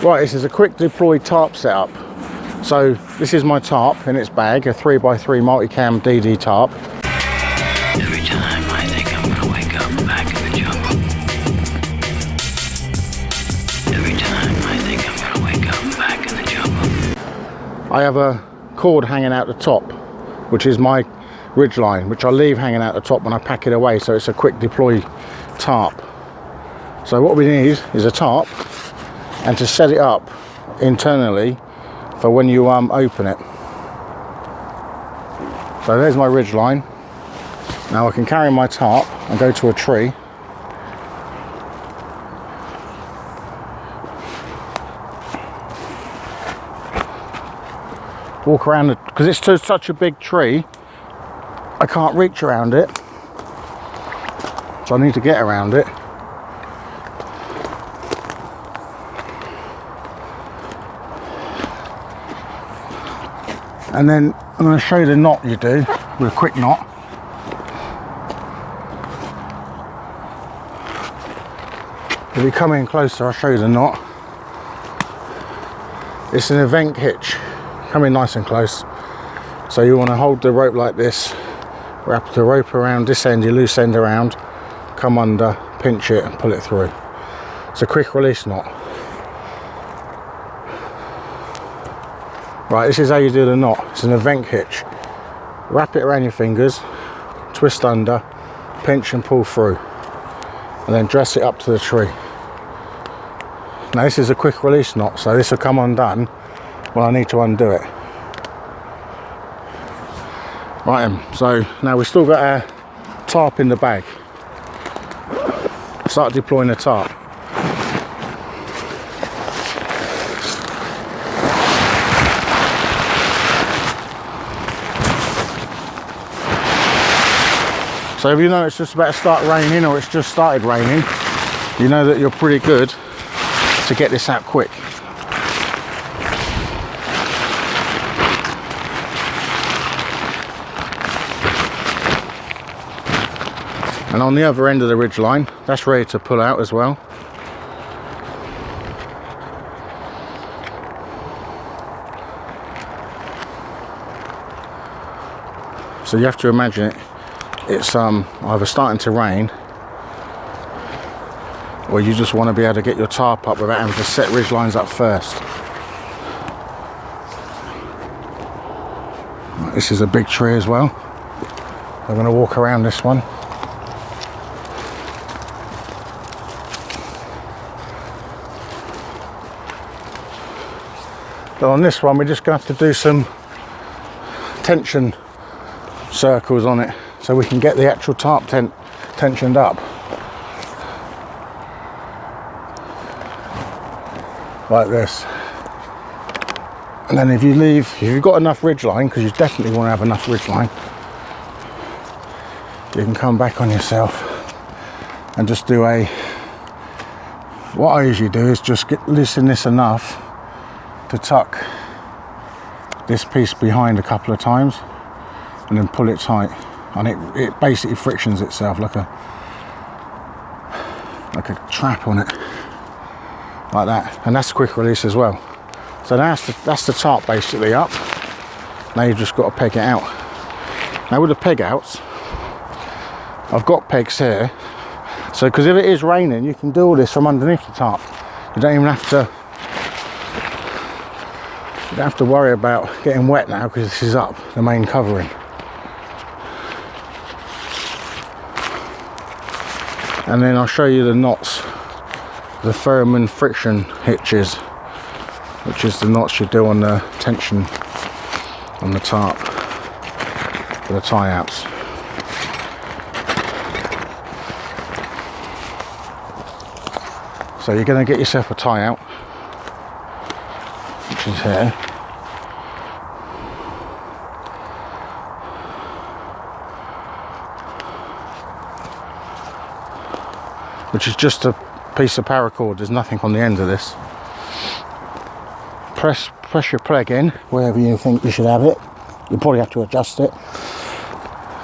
Right, this is a quick deploy tarp setup. So this is my tarp in its bag, a 3x3 multicam DD tarp. Every time I think I'm gonna wake up back in the jungle. Every time I think I'm gonna wake up back in the jungle. I have a cord hanging out the top, which is my ridge line, which I leave hanging out the top when I pack it away, so it's a quick deploy tarp. So what we need is a tarp, and to set it up internally for when you open it. So there's my ridge line. Now I can carry my tarp and go to a tree. Walk around it, because it's such a big tree, I can't reach around it. So I need to get around it. And then I'm going to show you the knot you do with a quick knot. If you come in closer, I'll show you the knot. It's an event hitch. Come in nice and close. So you want to hold the rope like this, wrap the rope around this end, your loose end around, come under, pinch it and pull it through. It's a quick release knot. Right, this is how you do the knot. It's an event hitch. Wrap it around your fingers, twist under, pinch and pull through, and then dress it up to the tree. Now this is a quick release knot, so this will come undone when I need to undo it. Right then, so now we've still got our tarp in the bag. Start deploying the tarp. So if you know it's just about to start raining, or it's just started raining, you know that you're pretty good to get this out quick. And on the other end of the ridge line, that's ready to pull out as well. So you have to imagine it's either starting to rain, or you just want to be able to get your tarp up without having to set ridge lines up first. This is a big tree as well. I'm going to walk around this one. So on this one we're just going to have to do some tension circles on it so we can get the actual tarp tensioned up. Like this. And then if you've got enough ridge line, because you definitely want to have enough ridge line, you can come back on yourself and just do what I usually do is just loosen this enough to tuck this piece behind a couple of times and then pull it tight, and it basically frictions itself like a trap on it, like that. And that's a quick release as well. So that's the tarp basically up. Now you've just got to peg it out. Now with the peg outs, I've got pegs here, so because if it is raining you can do all this from underneath the tarp. You don't even have to worry about getting wet now, because this is up, the main covering. And then I'll show you the knots, the Ferman friction hitches, which is the knots you do on the tension on the tarp for the tie-outs. So you're going to get yourself a tie-out, which is here. Which is just a piece of paracord, there's nothing on the end of this. Press your plug in wherever you think you should have it. You probably have to adjust it.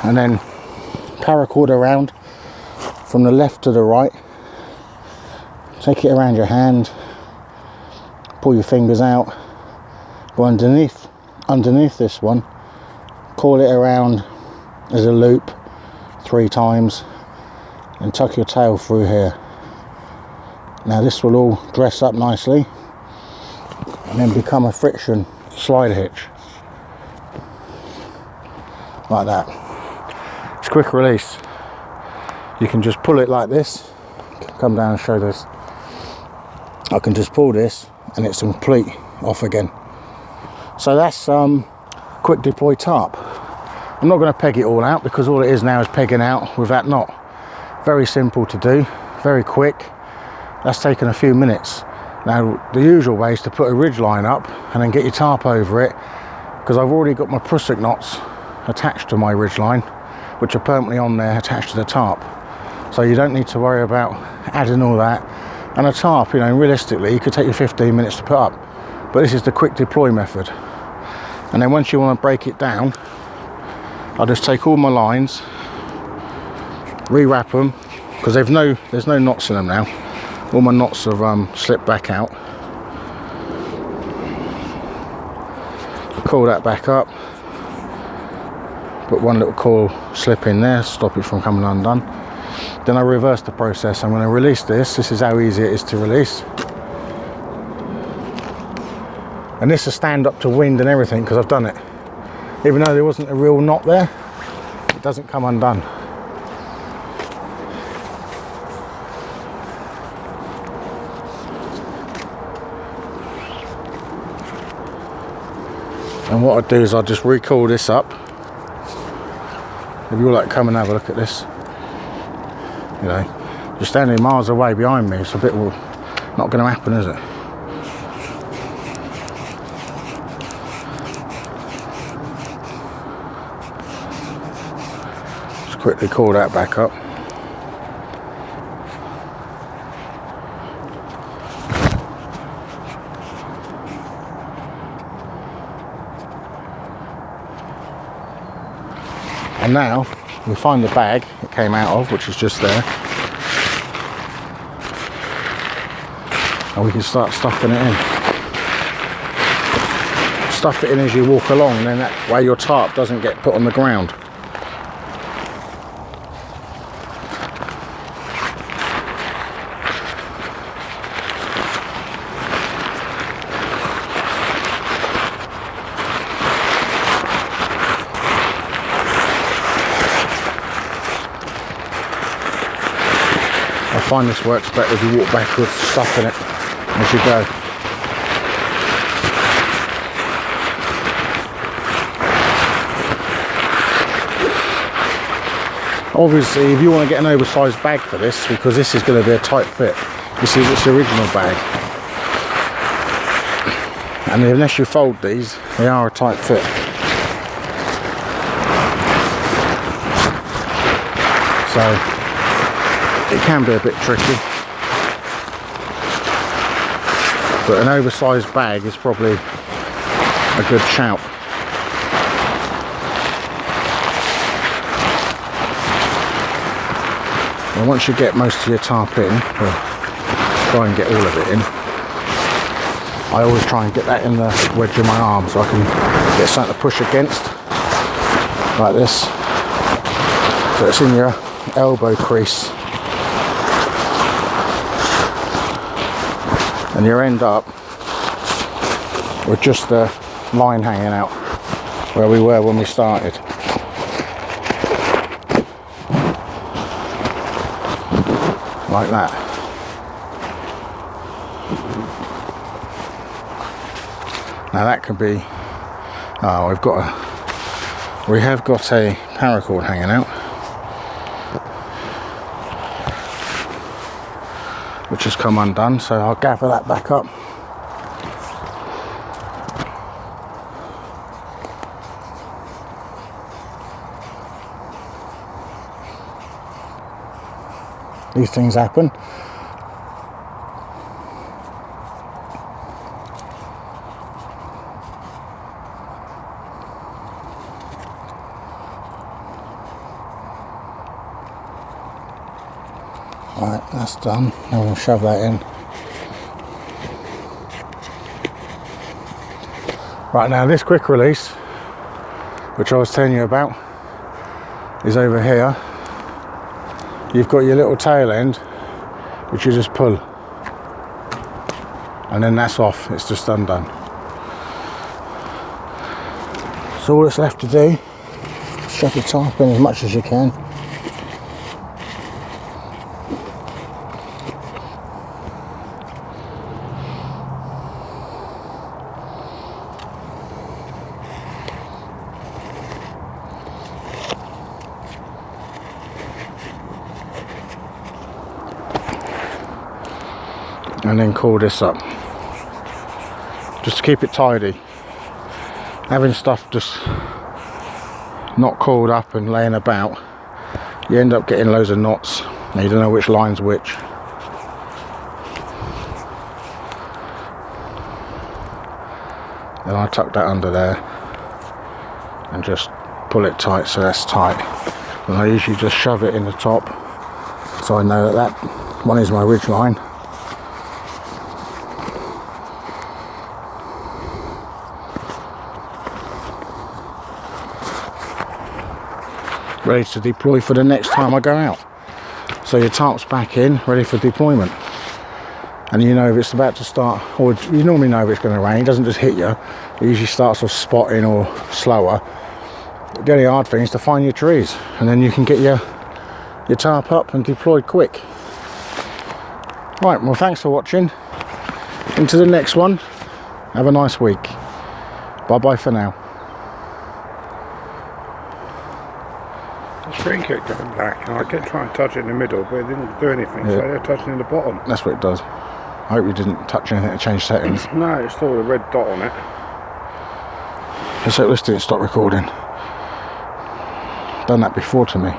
And then paracord around from the left to the right. Take it around your hand, pull your fingers out, go underneath this one, coil it around as a loop 3 times, and tuck your tail through here. Now this will all dress up nicely and then become a friction slider hitch like that. It's quick release. You can just pull it like this. Come down and show this. I can just pull this and it's complete off again. So that's quick deploy tarp. I'm not going to peg it all out because all it is now is pegging out with that knot. Very simple to do, very quick. That's taken a few minutes. Now the usual way is to put a ridge line up and then get your tarp over it, because I've already got my Prusik knots attached to my ridge line, which are permanently on there attached to the tarp. So you don't need to worry about adding all that. And a tarp, you know, realistically, it could take you 15 minutes to put up. But this is the quick deploy method. And then once you want to break it down, I'll just take all my lines, rewrap them, because there's no knots in them now. All my knots have slipped back out. Coil that back up. Put one little coil slip in there, stop it from coming undone. Then I reverse the process. I'm going to release this. This is how easy it is to release. And this will stand up to wind and everything because I've done it. Even though there wasn't a real knot there, it doesn't come undone. And what I do is I'll just recoil this up. If you like, come and have a look at this. You know, you're standing miles away behind me, it's a bit not going to happen, is it? Just quickly coil that back up. And now we find the bag it came out of, which is just there, and we can start stuffing it in. Stuff it in as you walk along, and then that way your tarp doesn't get put on the ground. I find this works better if you walk backwards, stuffing it as you go. Obviously, if you want to get an oversized bag for this, because this is going to be a tight fit, this is its original bag. And unless you fold these, they are a tight fit. So it can be a bit tricky, but an oversized bag is probably a good shout. And once you get most of your tarp in, or try and get all of it in, I always try and get that in the wedge of my arm so I can get something to push against, like this, so it's in your elbow crease. And you end up with just the line hanging out where we were when we started. Like that. Now that could be, we have got a paracord hanging out, which has come undone, so I'll gather that back up. These things happen. Right, that's done. Now we'll shove that in. Right, now this quick release, which I was telling you about, is over here. You've got your little tail end, which you just pull, and then that's off, it's just undone. So all that's left to do, shove the tarp in as much as you can. And then coil this up, just to keep it tidy. Having stuff just not coiled up and laying about, you end up getting loads of knots and you don't know which line's which. Then I tuck that under there and just pull it tight so that's tight. And I usually just shove it in the top so I know that that one is my ridge line. Ready to deploy for the next time I go out. So your tarp's back in, ready for deployment. And you know if it's about to start, or you normally know if it's going to rain, it doesn't just hit you. It usually starts off spotting or slower. The only hard thing is to find your trees, and then you can get your tarp up and deployed quick. Right, well thanks for watching. Into the next one. Have a nice week. Bye bye for now. The screen kept going black, and I kept trying to touch it in the middle, but it didn't do anything, so they're touching in the bottom. That's what it does. I hope you didn't touch anything to change settings. No, it's still a red dot on it. Let's hope this didn't stop recording. Done that before to me.